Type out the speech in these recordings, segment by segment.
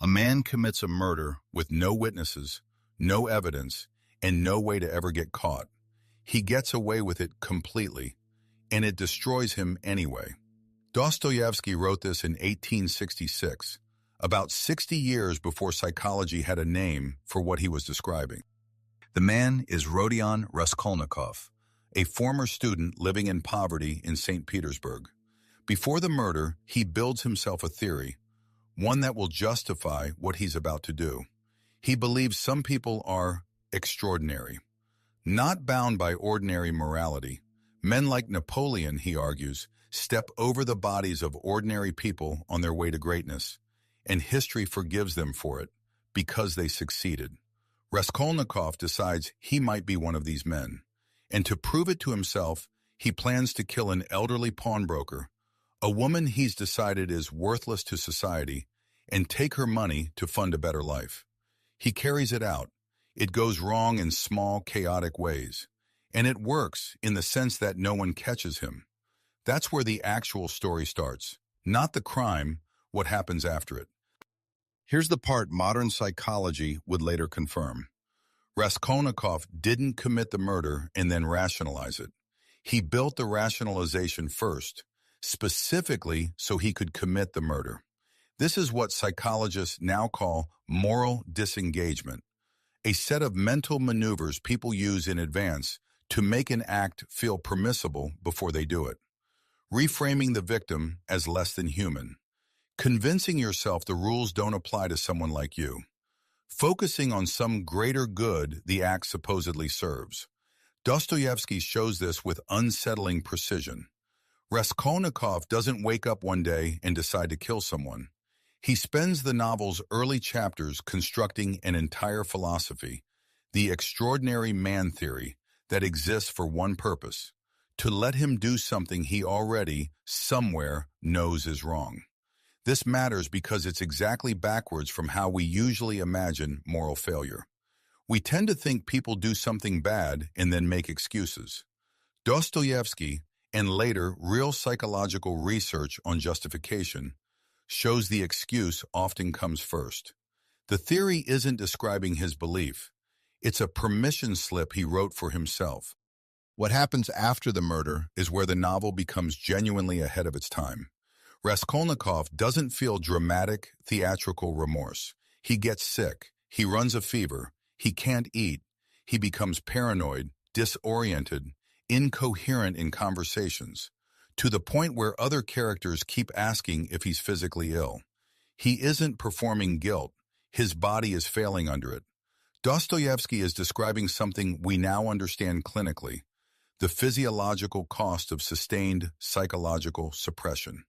A man commits a murder with no witnesses, no evidence, and no way to ever get caught. He gets away with it completely, and it destroys him anyway. Dostoevsky wrote this in 1866, about 60 years before psychology had a name for what he was describing. The man is Rodion Raskolnikov, a former student living in poverty in St. Petersburg. Before the murder, he builds himself a theory, one that will justify what he's about to do. He believes some people are extraordinary, not bound by ordinary morality. Men like Napoleon, he argues, step over the bodies of ordinary people on their way to greatness, and history forgives them for it because they succeeded. Raskolnikov decides he might be one of these men, and to prove it to himself, he plans to kill an elderly pawnbroker, a woman he's decided is worthless to society, and take her money to fund a better life. He carries it out. It goes wrong in small, chaotic ways. And it works in the sense that no one catches him. That's where the actual story starts. Not the crime, what happens after it. Here's the part modern psychology would later confirm. Raskolnikov didn't commit the murder and then rationalize it. He built the rationalization first, specifically so he could commit the murder. This is what psychologists now call moral disengagement, a set of mental maneuvers people use in advance to make an act feel permissible before they do it. Reframing the victim as less than human. Convincing yourself the rules don't apply to someone like you. Focusing on some greater good the act supposedly serves. Dostoevsky shows this with unsettling precision. Raskolnikov doesn't wake up one day and decide to kill someone. He spends the novel's early chapters constructing an entire philosophy, the extraordinary man theory, that exists for one purpose, to let him do something he already, somewhere, knows is wrong. This matters because it's exactly backwards from how we usually imagine moral failure. We tend to think people do something bad and then make excuses. Dostoevsky, and later real psychological research on justification, shows the excuse often comes first. The theory isn't describing his belief. It's a permission slip he wrote for himself. What happens after the murder is where the novel becomes genuinely ahead of its time. Raskolnikov doesn't feel dramatic, theatrical remorse. He gets sick. He runs a fever. He can't eat. He becomes paranoid, disoriented, incoherent in conversations, to the point where other characters keep asking if he's physically ill. He isn't performing guilt. His body is failing under it. Dostoevsky is describing something we now understand clinically, the physiological cost of sustained psychological suppression.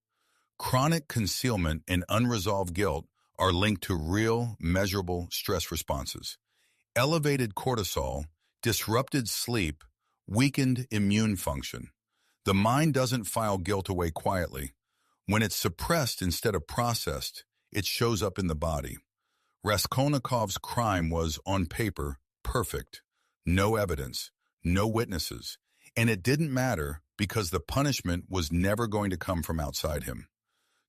Chronic concealment and unresolved guilt are linked to real, measurable stress responses. Elevated cortisol, disrupted sleep, weakened immune function. The mind doesn't file guilt away quietly. When it's suppressed instead of processed, it shows up in the body. Raskolnikov's crime was, on paper, perfect. No evidence, no witnesses. And it didn't matter because the punishment was never going to come from outside him.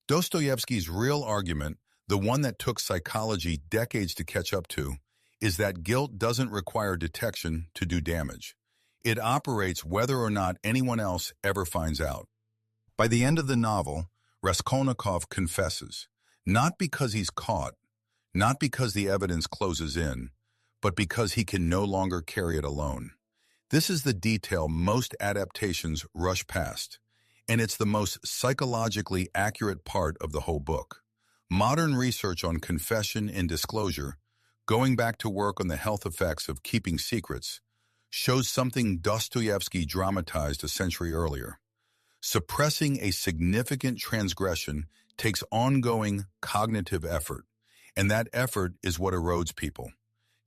Dostoevsky's real argument, the one that took psychology decades to catch up to, is that guilt doesn't require detection to do damage. It operates whether or not anyone else ever finds out. By the end of the novel, Raskolnikov confesses, not because he's caught, not because the evidence closes in, but because he can no longer carry it alone. This is the detail most adaptations rush past, and it's the most psychologically accurate part of the whole book. Modern research on confession and disclosure, going back to work on the health effects of keeping secrets, shows something Dostoevsky dramatized a century earlier. Suppressing a significant transgression takes ongoing cognitive effort, and that effort is what erodes people.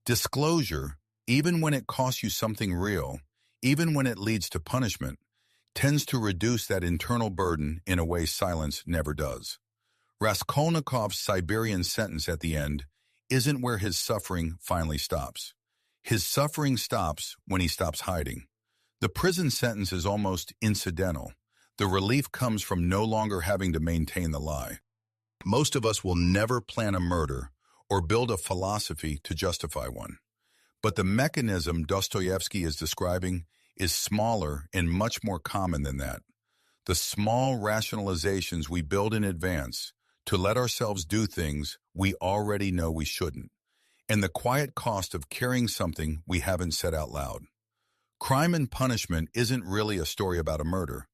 Disclosure, even when it costs you something real, even when it leads to punishment, tends to reduce that internal burden in a way silence never does. Raskolnikov's Siberian sentence at the end isn't where his suffering finally stops. His suffering stops when he stops hiding. The prison sentence is almost incidental. The relief comes from no longer having to maintain the lie. Most of us will never plan a murder or build a philosophy to justify one. But the mechanism Dostoevsky is describing is smaller and much more common than that. The small rationalizations we build in advance to let ourselves do things we already know we shouldn't, and the quiet cost of carrying something we haven't said out loud. Crime and Punishment isn't really a story about a murder.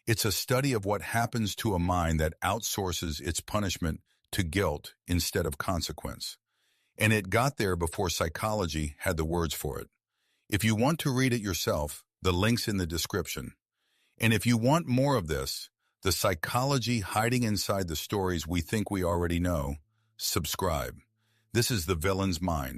It's a study of what happens to a mind that outsources its punishment to guilt instead of consequence. And it got there before psychology had the words for it. If you want to read it yourself, the link's in the description. And if you want more of this, the psychology hiding inside the stories we think we already know, subscribe. This is The Villain's Mind.